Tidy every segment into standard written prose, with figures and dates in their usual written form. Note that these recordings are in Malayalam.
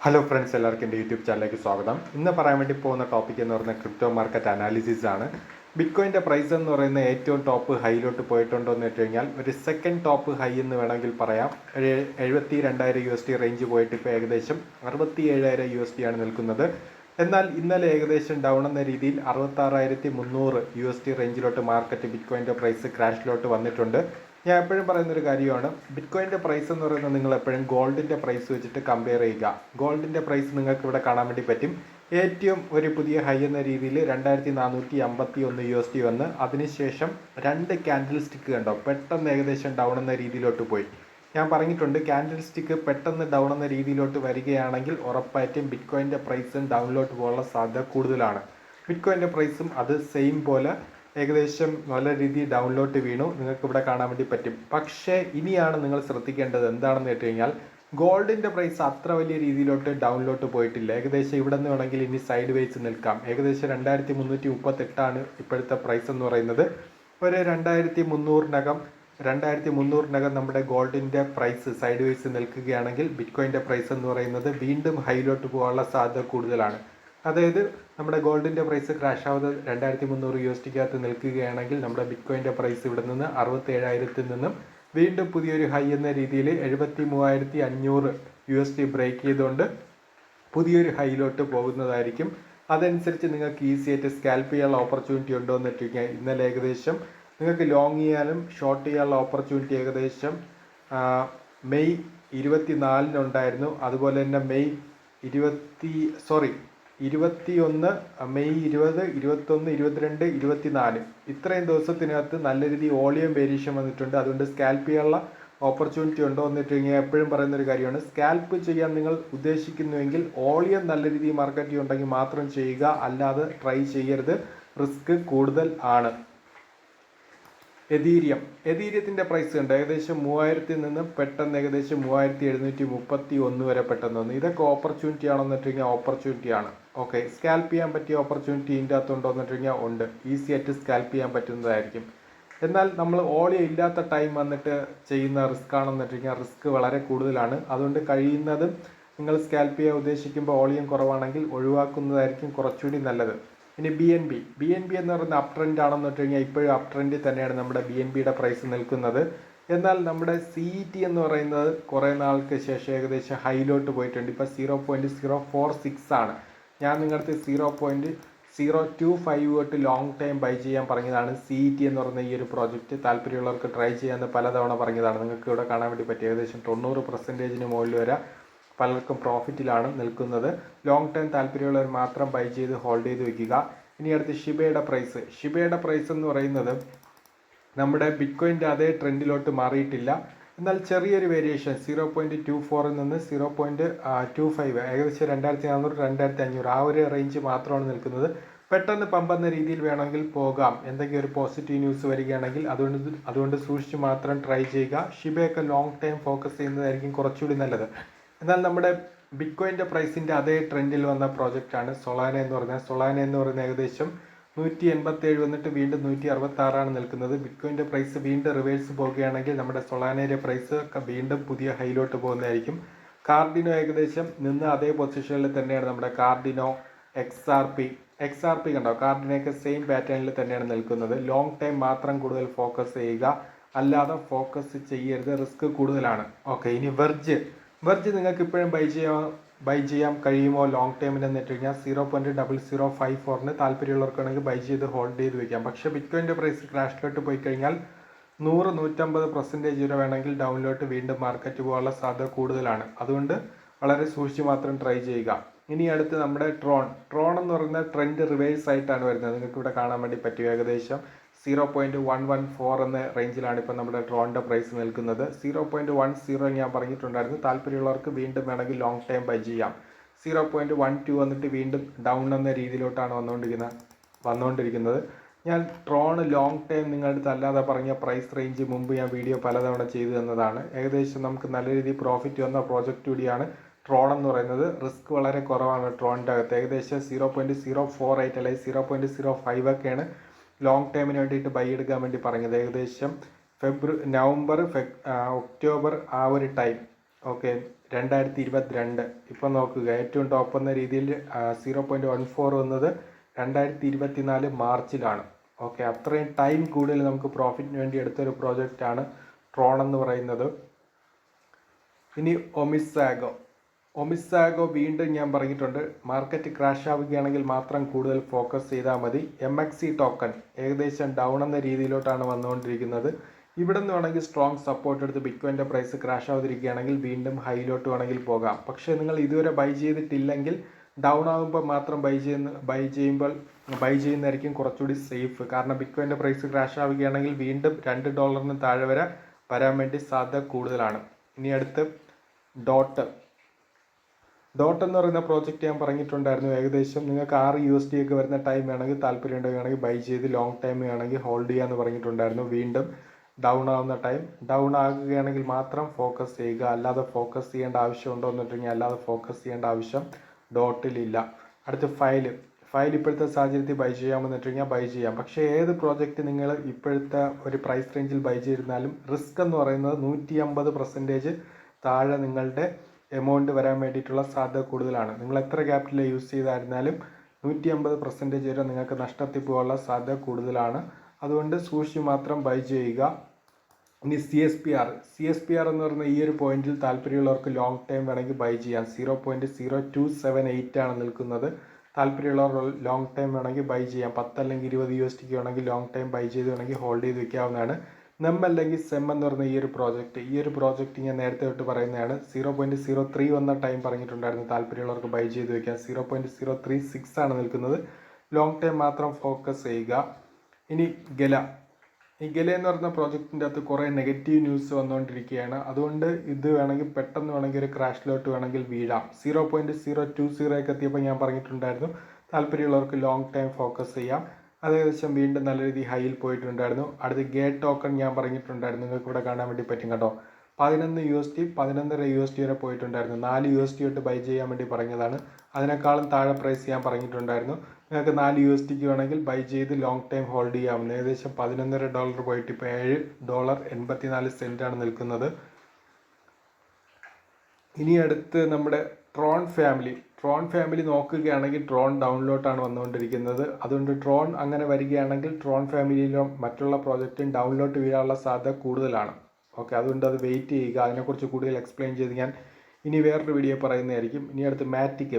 ഹലോ ഫ്രണ്ട്സ്, എല്ലാവർക്കും എൻ്റെ യൂട്യൂബ് ചാനലിലേക്ക് സ്വാഗതം. ഇന്ന് പറയാൻ വേണ്ടി പോകുന്ന ടോപ്പിക് എന്ന് പറയുന്നത് ക്രിപ്റ്റോ മാർക്കറ്റ് അനാലിസിസ് ആണ്. ബിറ്റ്കോയിൻ്റെ പ്രൈസ് എന്ന് പറയുന്ന ഏറ്റവും ടോപ്പ് ഹൈയിലോട്ട് പോയിട്ടുണ്ടോ എന്ന് വെച്ച് കഴിഞ്ഞാൽ ഒരു സെക്കൻഡ് ടോപ്പ് ഹൈ എന്ന് വേണമെങ്കിൽ പറയാം. ഒരു 72,000 USD റേഞ്ച് പോയിട്ട് ഇപ്പോൾ ഏകദേശം 67,000 USD ആണ് നിൽക്കുന്നത്. എന്നാൽ ഇന്നലെ ഏകദേശം ഡൗൺ എന്ന രീതിയിൽ 66,300 USD റേഞ്ചിലോട്ട് മാർക്കറ്റ് ബിറ്റ്കോയിൻ്റെ പ്രൈസ് ക്രാഷിലോട്ട് വന്നിട്ടുണ്ട്. ഞാൻ എപ്പോഴും പറയുന്നൊരു കാര്യമാണ്, ബിറ്റ്കോയിൻ്റെ പ്രൈസ് എന്ന് പറയുന്നത് നിങ്ങൾ എപ്പോഴും ഗോൾഡിൻ്റെ പ്രൈസ് വെച്ചിട്ട് കമ്പയർ ചെയ്യുക. ഗോൾഡിൻ്റെ പ്രൈസ് നിങ്ങൾക്ക് ഇവിടെ കാണാൻ വേണ്ടി പറ്റും. ഏറ്റവും ഒരു പുതിയ ഹൈ എന്ന രീതിയിൽ 2,451 USD വന്ന് അതിനുശേഷം 2 ക്യാൻഡിൽ സ്റ്റിക്ക് കണ്ടോ പെട്ടെന്ന് ഏകദേശം ഡൗൺ എന്ന രീതിയിലോട്ട് പോയി. ഞാൻ പറഞ്ഞിട്ടുണ്ട്, ക്യാൻഡിൽ സ്റ്റിക്ക് പെട്ടെന്ന് ഡൗൺ എന്ന രീതിയിലോട്ട് വരികയാണെങ്കിൽ ഉറപ്പായിട്ടും ബിറ്റ്കോയിൻ്റെ പ്രൈസും ഡൗണിലോട്ട് പോകാനുള്ള സാധ്യത കൂടുതലാണ്. ബിറ്റ്കോയിൻ്റെ പ്രൈസും അത് സെയിം പോലെ ഏകദേശം നല്ല രീതിയിൽ ഡൗണിലോട്ട് വീണു, നിങ്ങൾക്ക് ഇവിടെ കാണാൻ വേണ്ടി പറ്റും. പക്ഷേ ഇനിയാണ് നിങ്ങൾ ശ്രദ്ധിക്കേണ്ടത് എന്താണെന്ന് കേട്ട് കഴിഞ്ഞാൽ, ഗോൾഡിൻ്റെ പ്രൈസ് അത്ര വലിയ രീതിയിലോട്ട് ഡൗണിലോട്ട് പോയിട്ടില്ല. ഏകദേശം ഇവിടെ നിന്ന് വേണമെങ്കിൽ ഇനി സൈഡ് വേസ് നിൽക്കാം. ഏകദേശം 2,338 ഇപ്പോഴത്തെ പ്രൈസ് എന്ന് പറയുന്നത്. ഒരു 2,300-നകം നമ്മുടെ ഗോൾഡിൻ്റെ പ്രൈസ് സൈഡ് വേസ് നിൽക്കുകയാണെങ്കിൽ ബിറ്റ്കോയിൻ്റെ പ്രൈസ് എന്ന് പറയുന്നത് വീണ്ടും ഹൈയിലോട്ട് പോകാനുള്ള സാധ്യത കൂടുതലാണ്. അതായത് നമ്മുടെ ഗോൾഡിൻ്റെ പ്രൈസ് ക്രാഷ് ആവാതെ 2,300 USD നിൽക്കുകയാണെങ്കിൽ നമ്മുടെ ബിറ്റ്കോയിൻ്റെ പ്രൈസ് ഇവിടെ നിന്ന് 67,000 നിന്നും വീണ്ടും പുതിയൊരു ഹൈ എന്ന രീതിയിൽ 73,500 USD ബ്രേക്ക് ചെയ്തുകൊണ്ട് പുതിയൊരു ഹൈയിലോട്ട് പോകുന്നതായിരിക്കും. അതനുസരിച്ച് നിങ്ങൾക്ക് ഈസി ആയിട്ട് സ്കാൽപ്പ് ചെയ്യാനുള്ള ഓപ്പർച്യൂണിറ്റി ഉണ്ടോ എന്ന് വെച്ചിരിക്കുക. ഇന്നലെ ഏകദേശം നിങ്ങൾക്ക് ലോങ് ചെയ്യാനും ഷോർട്ട് ചെയ്യാനുള്ള ഓപ്പർച്യൂണിറ്റി ഏകദേശം മെയ് 24 ഉണ്ടായിരുന്നു. അതുപോലെ തന്നെ മെയ് 21, മെയ് 20, 21, 22, 24 ഇത്രയും ദിവസത്തിനകത്ത് നല്ല രീതിയിൽ വോളിയം വേരിയേഷൻ വന്നിട്ടുണ്ട്. അതുകൊണ്ട് സ്കാൽപ്പ് ചെയ്യാനുള്ള ഓപ്പർച്യൂണിറ്റി ഉണ്ടോ എന്ന് വെച്ച് കഴിഞ്ഞാൽ എപ്പോഴും പറയുന്നൊരു കാര്യമാണ്, സ്കാൽപ്പ് ചെയ്യാൻ നിങ്ങൾ ഉദ്ദേശിക്കുന്നുവെങ്കിൽ വോളിയം നല്ല രീതിയിൽ മാർക്കറ്റ് ഉണ്ടെങ്കിൽ മാത്രം ചെയ്യുക, അല്ലാതെ ട്രൈ ചെയ്യരുത്, റിസ്ക് കൂടുതൽ ആണ്. എതീരിയത്തിൻ്റെ പ്രൈസ് ഉണ്ട് ഏകദേശം 3,000 നിന്ന് പെട്ടെന്ന് ഏകദേശം 3,731 വരെ പെട്ടെന്ന് വന്നു. ഇതൊക്കെ ഓപ്പർച്യൂണിറ്റി ആണോ എന്ന് വെച്ച് കഴിഞ്ഞാൽ ഓപ്പർച്യൂണിറ്റി ആണ്. ഓക്കെ, സ്കാൽപ്പ് ചെയ്യാൻ പറ്റിയ ഓപ്പർച്യൂണിറ്റി ഇതിൻ്റെ അകത്തുണ്ടോ എന്ന് വെച്ച് കഴിഞ്ഞാൽ ഉണ്ട്. ഈസി ആയിട്ട് സ്കാൽപ്പ് ചെയ്യാൻ പറ്റുന്നതായിരിക്കും. എന്നാൽ നമ്മൾ വോളിയം ഇല്ലാത്ത ടൈം വന്നിട്ട് ചെയ്യുന്ന റിസ്ക് ആണെന്ന് വെച്ച് കഴിഞ്ഞാൽ റിസ്ക് വളരെ കൂടുതലാണ്. അതുകൊണ്ട് കഴിയുന്നതും നിങ്ങൾ സ്കാൽപ്പ് ചെയ്യാൻ ഉദ്ദേശിക്കുമ്പോൾ വോളിയം കുറവാണെങ്കിൽ ഒഴിവാക്കുന്നതായിരിക്കും കുറച്ചുകൂടി നല്ലത്. ഇനി ബി എൻ ബി എന്ന് പറയുന്ന അപ് ട്രെൻഡ് ആണെന്ന് വെച്ച് കഴിഞ്ഞാൽ ഇപ്പോഴും അപ് ട്രെൻഡിൽ തന്നെയാണ് നമ്മുടെ BNBയുടെ പ്രൈസ് നിൽക്കുന്നത്. എന്നാൽ നമ്മുടെ CET എന്ന് പറയുന്നത് കുറേ നാൾക്ക് ശേഷം ഏകദേശം ഹൈയിലോട്ട് പോയിട്ടുണ്ട്. ഇപ്പോൾ 0.046 ആണ്. ഞാൻ നിങ്ങളുടെ 0.025 തൊട്ട് ലോങ് ടൈം ബൈ ചെയ്യാൻ പറഞ്ഞതാണ്. CET എന്ന് പറയുന്ന ഈ ഒരു പ്രോജക്റ്റ് താല്പര്യമുള്ളവർക്ക് ട്രൈ ചെയ്യാമെന്ന് പലതവണ പറഞ്ഞതാണ്. നിങ്ങൾക്ക് ഇവിടെ കാണാൻ വേണ്ടി പറ്റും. ഏകദേശം 90% മുകളിൽ വരെ പലർക്കും പ്രോഫിറ്റിലാണ് നിൽക്കുന്നത്. ലോങ് ടൈം താല്പര്യമുള്ളവർ മാത്രം ബൈ ചെയ്ത് ഹോൾഡ് ചെയ്ത് വെക്കുക. ഇനി അടുത്ത് ഷിബയുടെ പ്രൈസ് എന്ന് പറയുന്നത് നമ്മുടെ ബിറ്റ്കോയിൻ്റെ അതേ ട്രെൻഡിലോട്ട് മാറിയിട്ടില്ല. എന്നാൽ ചെറിയൊരു വേരിയേഷൻ 0.24 നിന്ന് 0.25 ഏകദേശം 2,400-2,500 ആ ഒരു റേഞ്ച് മാത്രമാണ് നിൽക്കുന്നത്. പെട്ടെന്ന് പമ്പെന്ന രീതിയിൽ വേണമെങ്കിൽ പോകാം. എന്തെങ്കിലും ഒരു പോസിറ്റീവ് ന്യൂസ് വരികയാണെങ്കിൽ അതുകൊണ്ട് സൂക്ഷിച്ച് മാത്രം ട്രൈ ചെയ്യുക. ഷിബയൊക്കെ ലോങ് ടൈം ഫോക്കസ് ചെയ്യുന്നതായിരിക്കും കുറച്ചുകൂടി നല്ലത്. എന്നാൽ നമ്മുടെ ബിറ്റ്കോയിൻ്റെ പ്രൈസിൻ്റെ അതേ ട്രെൻഡിൽ വന്ന പ്രോജക്റ്റാണ് സൊളാന എന്ന് പറയുന്ന ഏകദേശം 187 വന്നിട്ട് വീണ്ടും 166 നിൽക്കുന്നത്. ബിറ്റ്കോയിൻ്റെ പ്രൈസ് വീണ്ടും റിവേഴ്സ് പോവുകയാണെങ്കിൽ നമ്മുടെ സൊളാനയുടെ പ്രൈസ് വീണ്ടും പുതിയ ഹൈയിലോട്ട് പോകുന്നതായിരിക്കും. കാർഡിനോ ഏകദേശം നിന്ന് അതേ പൊസിഷനിൽ തന്നെയാണ്. നമ്മുടെ കാർഡിനോ XRP കണ്ടോ, കാർഡിനൊക്കെ സെയിം പാറ്റേണിൽ തന്നെയാണ് നിൽക്കുന്നത്. ലോങ് ടൈം മാത്രം കൂടുതൽ ഫോക്കസ് ചെയ്യുക, അല്ലാതെ ഫോക്കസ് ചെയ്യരുത്, റിസ്ക് കൂടുതലാണ്. ഓക്കെ, ഇനി വെർജ് നിങ്ങൾക്ക് ഇപ്പോഴും ബൈ ചെയ്യാൻ കഴിയുമോ ലോങ് ടൈമിന് എന്ന് വെച്ച് കഴിഞ്ഞാൽ 0.0054 താല്പര്യമുള്ളവർക്കാണെങ്കിൽ ബൈ ചെയ്ത് ഹോൾഡ് ചെയ്ത് വയ്ക്കാം. പക്ഷേ ബിറ്റ്കോയിൻ്റെ പ്രൈസ് ക്രാഷിലോട്ട് പോയി കഴിഞ്ഞാൽ 100-150% വരെ വേണമെങ്കിൽ ഡൗണിലോട്ട് വീണ്ടും മാർക്കറ്റ് പോകാനുള്ള സാധ്യത കൂടുതലാണ്. അതുകൊണ്ട് വളരെ സൂക്ഷിച്ച് മാത്രം ട്രൈ ചെയ്യുക. ഇനി അടുത്ത് നമ്മുടെ ട്രോൺ എന്ന് പറയുന്ന ട്രെൻഡ് റിവേഴ്സ് ആയിട്ടാണ് വരുന്നത്. നിങ്ങൾക്ക് ഇവിടെ കാണാൻ വേണ്ടി പറ്റും. ഏകദേശം 0.114 എന്ന റേഞ്ചിലാണ് ഇപ്പോൾ നമ്മുടെ ട്രോണിൻ്റെ പ്രൈസ് നിൽക്കുന്നത്. 0.10 ഞാൻ പറഞ്ഞിട്ടുണ്ടായിരുന്നു. താല്പര്യമുള്ളവർക്ക് വീണ്ടും വേണമെങ്കിൽ ലോങ് ടൈം ബൈ ചെയ്യാം. 0.12 വന്നിട്ട് വീണ്ടും ഡൗൺ എന്ന രീതിയിലോട്ടാണ് വന്നുകൊണ്ടിരിക്കുന്നത്. ഞാൻ ട്രോൺ ലോങ് ടൈം നിങ്ങളുടെ അടുത്ത് അല്ലാതെ പറഞ്ഞ പ്രൈസ് റേഞ്ച് മുമ്പ് ഞാൻ വീഡിയോ പലതവണ ചെയ്തു തന്നതാണ്. ഏകദേശം നമുക്ക് നല്ല രീതിയിൽ പ്രോഫിറ്റ് വന്ന പ്രോജക്റ്റ് കൂടിയാണ് ട്രോൺ എന്ന് പറയുന്നത്. റിസ്ക് വളരെ കുറവാണ് ട്രോണിൻ്റെ അകത്ത്. ഏകദേശം 0.048 അല്ലെങ്കിൽ 0.05 ഒക്കെയാണ് ലോങ് ടൈമിന് വേണ്ടിയിട്ട് ബൈ എടുക്കാൻ വേണ്ടി പറഞ്ഞത്. ഏകദേശം നവംബർ ഒക്ടോബർ ആ ഒരു ടൈം ഓക്കെ 2022 ഇപ്പം നോക്കുക ഏറ്റവും ടോപ്പ് എന്ന രീതിയിൽ 0.14 വന്നത് 2024 മാർച്ചിലാണ്. ഓക്കെ, അത്രയും ടൈം കൂടുതൽ നമുക്ക് പ്രോഫിറ്റിന് വേണ്ടി എടുത്തൊരു പ്രോജക്റ്റാണ് ട്രോൺ എന്ന് പറയുന്നത്. ഇനി ഒമിസാഗോ വീണ്ടും ഞാൻ പറഞ്ഞിട്ടുണ്ട്, മാർക്കറ്റ് ക്രാഷ് ആവുകയാണെങ്കിൽ മാത്രം കൂടുതൽ ഫോക്കസ് ചെയ്താൽ മതി. MXC ടോക്കൺ ഏകദേശം ഡൗൺ എന്ന രീതിയിലോട്ടാണ് വന്നുകൊണ്ടിരിക്കുന്നത്. ഇവിടെ നിന്ന് വേണമെങ്കിൽ സ്ട്രോങ് സപ്പോർട്ട് എടുത്ത് ബിറ്റ്കോയിൻ്റെ പ്രൈസ് ക്രാഷ് ആവാതിരിക്കുകയാണെങ്കിൽ വീണ്ടും ഹൈയിലോട്ട് വേണമെങ്കിൽ പോകാം. പക്ഷേ നിങ്ങൾ ഇതുവരെ ബൈ ചെയ്തിട്ടില്ലെങ്കിൽ ഡൗൺ ആകുമ്പോൾ മാത്രം ബൈ ചെയ്യുന്നതായിരിക്കും കുറച്ചുകൂടി സേഫ്. കാരണം ബിറ്റ്കോയിൻ്റെ പ്രൈസ് ക്രാഷ് ആവുകയാണെങ്കിൽ വീണ്ടും $2 താഴെ വരെ വരാൻ വേണ്ടി സാധ്യത കൂടുതലാണ്. ഇനി അടുത്ത് ഡോട്ട് എന്ന് പറയുന്ന പ്രോജക്റ്റ് ഞാൻ പറഞ്ഞിട്ടുണ്ടായിരുന്നു. ഏകദേശം നിങ്ങൾക്ക് $6 ഒക്കെ വരുന്ന ടൈം വേണമെങ്കിൽ താല്പര്യം ഉണ്ടെങ്കിൽ ബൈ ചെയ്ത് ലോങ് ടൈം വേണമെങ്കിൽ ഹോൾഡ് ചെയ്യാമെന്ന് പറഞ്ഞിട്ടുണ്ടായിരുന്നു. വീണ്ടും ഡൗൺ ആവുന്ന ടൈം ഡൗൺ ആകുകയാണെങ്കിൽ മാത്രം ഫോക്കസ് ചെയ്യുക, അല്ലാതെ ഫോക്കസ് ചെയ്യേണ്ട ആവശ്യമുണ്ടോ എന്നിട്ടുണ്ടെങ്കിൽ അല്ലാതെ ഫോക്കസ് ചെയ്യേണ്ട ആവശ്യം ഡോട്ടിലില്ല. അടുത്ത് ഫയൽ ഇപ്പോഴത്തെ സാഹചര്യത്തിൽ ബൈ ചെയ്യാമെന്നിട്ടുണ്ടെങ്കിൽ ബൈ ചെയ്യാം. പക്ഷേ ഏത് പ്രോജക്റ്റ് നിങ്ങൾ ഇപ്പോഴത്തെ ഒരു പ്രൈസ് റേഞ്ചിൽ ബൈ ചെയ്തിരുന്നാലും റിസ്ക് എന്ന് പറയുന്നത് 150% താഴെ നിങ്ങളുടെ എമൗണ്ട് വരാൻ വേണ്ടിയിട്ടുള്ള സാധ്യത കൂടുതലാണ്. നിങ്ങൾ എത്ര ക്യാപിറ്റൽ യൂസ് ചെയ്തായിരുന്നാലും 150% വരെ നിങ്ങൾക്ക് നഷ്ടത്തിൽ പോകാനുള്ള സാധ്യത കൂടുതലാണ്. അതുകൊണ്ട് സൂക്ഷിച്ച് മാത്രം ബൈ ചെയ്യുക. ഇനി CSPR എന്ന് പറയുന്ന ഈ ഒരു പോയിന്റിൽ താല്പര്യമുള്ളവർക്ക് ലോങ് ടൈം വേണമെങ്കിൽ ബൈ ചെയ്യാം. 0.0278 ആണ് നിൽക്കുന്നത്. താല്പര്യമുള്ളവർ ലോങ് ടൈം വേണമെങ്കിൽ ബൈ ചെയ്യാം. 10 അല്ലെങ്കിൽ 20 USD വേണമെങ്കിൽ ലോങ് ടൈം ബൈ ചെയ്ത് വേണമെങ്കിൽ ഹോൾഡ് ചെയ്ത് വെക്കാവുന്നതാണ്. അല്ലെങ്കിൽ സെം എന്ന് പറയുന്ന ഈ ഒരു പ്രോജക്റ്റ് ഞാൻ നേരത്തെ തൊട്ട് പറയുന്നതാണ്. 0.03 വന്ന ടൈം പറഞ്ഞിട്ടുണ്ടായിരുന്നു, താല്പര്യമുള്ളവർക്ക് ബൈ ചെയ്ത് വെക്കാം. 0.036 ആണ് നിൽക്കുന്നത്. ലോങ് ടൈം മാത്രം ഫോക്കസ് ചെയ്യുക. ഇനി ഗല എന്ന് പറയുന്ന പ്രോജക്റ്റിൻ്റെ അകത്ത് കുറേ നെഗറ്റീവ് ന്യൂസ് വന്നുകൊണ്ടിരിക്കുകയാണ്. അതുകൊണ്ട് ഇത് വേണമെങ്കിൽ പെട്ടെന്ന് വേണമെങ്കിൽ ഒരു ക്രാഷിലോട്ട് വേണമെങ്കിൽ വീഴാം. 0.020 എത്തിയപ്പോൾ ഞാൻ പറഞ്ഞിട്ടുണ്ടായിരുന്നു, താല്പര്യമുള്ളവർക്ക് ലോങ് ടൈം ഫോക്കസ് ചെയ്യാം. അത് ഏകദേശം വീണ്ടും നല്ല രീതിയിൽ ഹൈയിൽ പോയിട്ടുണ്ടായിരുന്നു. അടുത്ത് ഗേറ്റ് ടോക്കൺ ഞാൻ പറഞ്ഞിട്ടുണ്ടായിരുന്നു, നിങ്ങൾക്ക് ഇവിടെ കാണാൻ വേണ്ടി പറ്റും കേട്ടോ. $11.5 വരെ പോയിട്ടുണ്ടായിരുന്നു. $4 തൊട്ട് ബൈ ചെയ്യാൻ വേണ്ടി പറഞ്ഞതാണ്. അതിനേക്കാളും താഴെ പ്രൈസ് ഞാൻ പറഞ്ഞിട്ടുണ്ടായിരുന്നു. നിങ്ങൾക്ക് $4 വേണമെങ്കിൽ ബൈ ചെയ്ത് ലോങ് ടൈം ഹോൾഡ് ചെയ്യാമെന്ന്. ഏകദേശം $11.5 പോയിട്ട് ഇപ്പോൾ $7.84 ആണ് നിൽക്കുന്നത്. ഇനി അടുത്ത് നമ്മുടെ ട്രോൺ ഫാമിലി നോക്കുകയാണെങ്കിൽ ട്രോൺ ഡൗണിലോട്ടാണ് വന്നുകൊണ്ടിരിക്കുന്നത്. അതുകൊണ്ട് ട്രോൺ അങ്ങനെ വരികയാണെങ്കിൽ ട്രോൺ ഫാമിലിയിലോ മറ്റുള്ള പ്രോജക്റ്റും ഡൗണിലോട്ട് വീഴാനുള്ള സാധ്യത കൂടുതലാണ്. ഓക്കെ, അതുകൊണ്ട് അത് വെയിറ്റ് ചെയ്യുക. അതിനെക്കുറിച്ച് കൂടുതൽ എക്സ്പ്ലെയിൻ ചെയ്ത് ഞാൻ ഇനി വേറൊരു വീഡിയോ പറയുന്നതായിരിക്കും. ഇനി അടുത്ത് മാറ്റിക്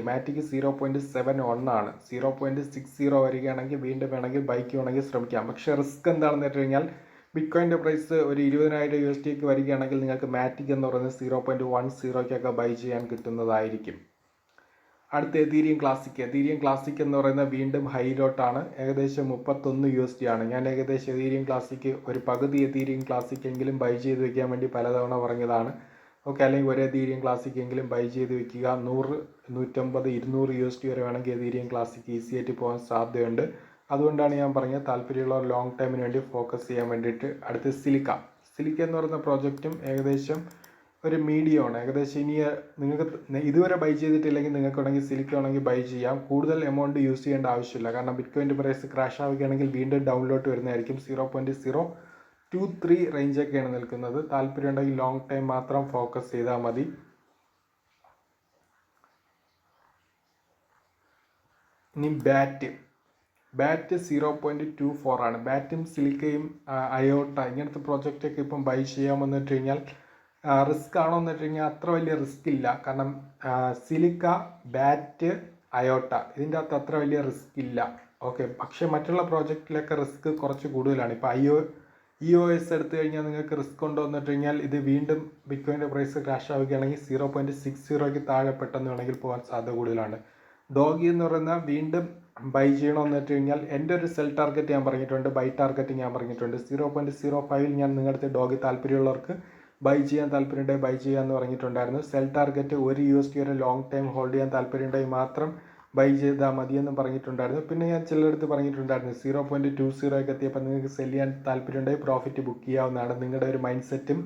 0.71 ആണ്. 0.60 വരികയാണെങ്കിൽ വീണ്ടും വേണമെങ്കിൽ ബൈക്ക് വേണമെങ്കിൽ ശ്രമിക്കാം. പക്ഷേ റിസ്ക് എന്താണെന്ന് വെച്ച് കഴിഞ്ഞാൽ ബിറ്റ്കോയിൻ്റെ പ്രൈസ് ഒരു $20,000 വരികയാണെങ്കിൽ നിങ്ങൾക്ക് മാറ്റിക് എന്ന് പറയുന്നത് 0.10 ബൈ ചെയ്യാൻ കിട്ടുന്നതായിരിക്കും. അടുത്ത എതീരിയം ക്ലാസിക് എന്ന് പറയുന്നത് വീണ്ടും ഹൈയിലോട്ടാണ്. ഏകദേശം $31 ആണ്. ഞാൻ ഏകദേശം എതീരിയം ക്ലാസിക് ഒരു പകുതി എതീരിയം ക്ലാസിക് എങ്കിലും ബൈ ചെയ്ത് വെക്കാൻ വേണ്ടി പലതവണ പറഞ്ഞതാണ്. ഓക്കെ, അല്ലെങ്കിൽ ഒരു എതീരിയം ക്ലാസിക് എങ്കിലും ബൈ ചെയ്ത് വെക്കുക. $100, $150, $200 വരെ വേണമെങ്കിൽ എതീരിയം ക്ലാസിക് ഈസി ആയിട്ട് പോകാൻ സാധ്യതയുണ്ട്. അതുകൊണ്ടാണ് ഞാൻ പറഞ്ഞത് താല്പര്യമുള്ളവർ ലോങ് ടൈമിന് വേണ്ടി ഫോക്കസ് ചെയ്യാൻ വേണ്ടിയിട്ട്. അടുത്ത് സിലിക്ക എന്ന് പറയുന്ന പ്രോജക്റ്റും ഏകദേശം ഒരു മീഡിയമാണ്. ഏകദേശം ഇനി നിങ്ങൾക്ക് ഇതുവരെ ബൈ ചെയ്തിട്ടില്ലെങ്കിൽ നിങ്ങൾക്ക് വേണമെങ്കിൽ സിലിക്ക വേണമെങ്കിൽ ബൈ ചെയ്യാം. കൂടുതൽ എമൗണ്ട് യൂസ് ചെയ്യേണ്ട ആവശ്യമില്ല. കാരണം ബിറ്റ്കോയിൻ്റെ പ്രൈസ് ക്രാഷ് ആവുകയാണെങ്കിൽ വീണ്ടും ഡൗണിലോട്ട് വരുന്നതായിരിക്കും. 0.023 റേഞ്ചൊക്കെയാണ് നിൽക്കുന്നത്. താല്പര്യം ഉണ്ടെങ്കിൽ ലോങ് ടൈം മാത്രം ഫോക്കസ് ചെയ്താൽ മതി. ഇനി ബാറ്റ് 0.24 ആണ്. ബാറ്റും സിലിക്കയും അയോട്ട ഇങ്ങനത്തെ പ്രോജക്റ്റൊക്കെ ഇപ്പം ബൈ ചെയ്യാമെന്ന് വെച്ച് കഴിഞ്ഞാൽ റിസ്ക് ആണോ എന്ന് വെച്ച് കഴിഞ്ഞാൽ അത്ര വലിയ റിസ്ക് ഇല്ല. കാരണം സിലിക്ക, ബാറ്റ്, അയോട്ട ഇതിൻ്റെ അകത്ത് അത്ര വലിയ റിസ്ക് ഇല്ല. ഓക്കെ, പക്ഷേ മറ്റുള്ള പ്രോജക്റ്റിലൊക്കെ റിസ്ക് കുറച്ച് കൂടുതലാണ്. ഇപ്പോൾ EOS എടുത്തു കഴിഞ്ഞാൽ നിങ്ങൾക്ക് റിസ്ക് ഉണ്ടോ എന്ന് വെച്ച് കഴിഞ്ഞാൽ ഇത് വീണ്ടും ബിറ്റ്കോയിൻ്റെ പ്രൈസ് ക്രാഷ് ആവുകയാണെങ്കിൽ 0.60 താഴെ പെട്ടെന്ന് വേണമെങ്കിൽ പോകാൻ സാധ്യത കൂടുതലാണ്. ഡോഗി എന്ന് പറയുന്ന വീണ്ടും ബൈ ചെയ്യണമെന്ന് വെച്ച് കഴിഞ്ഞാൽ എൻ്റെ ഒരു സെൽ ടാർഗറ്റ് ഞാൻ പറഞ്ഞിട്ടുണ്ട്, ബൈ ടാർഗറ്റ് ഞാൻ പറഞ്ഞിട്ടുണ്ട്. 0.05 ഞാൻ നിങ്ങളുടെ ഡോഗി താല്പര്യമുള്ളവർക്ക് ബൈ ചെയ്യാൻ താല്പര്യമുണ്ടെങ്കിൽ ബൈ ചെയ്യാമെന്ന് പറഞ്ഞിട്ടുണ്ടായിരുന്നു. സെൽ ടാർഗറ്റ് $1 വരെ ലോങ് ടൈം ഹോൾഡ് ചെയ്യാൻ താല്പര്യമുണ്ടെങ്കിൽ മാത്രം ബൈ ചെയ്താൽ മതിയെന്നും പറഞ്ഞിട്ടുണ്ടായിരുന്നു. പിന്നെ ഞാൻ ചിലയിടത്ത് പറഞ്ഞിട്ടുണ്ടായിരുന്നു 0.20 എത്തിയപ്പോൾ നിങ്ങൾക്ക് സെല് ചെയ്യാൻ താല്പര്യമുണ്ടെങ്കിൽ പ്രോഫിറ്റ് ബുക്ക് ചെയ്യാവുന്നതാണ്. നിങ്ങളുടെ ഒരു മൈൻഡ് സെറ്റും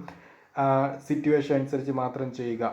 സിറ്റുവേഷൻ അനുസരിച്ച് മാത്രം ചെയ്യുക.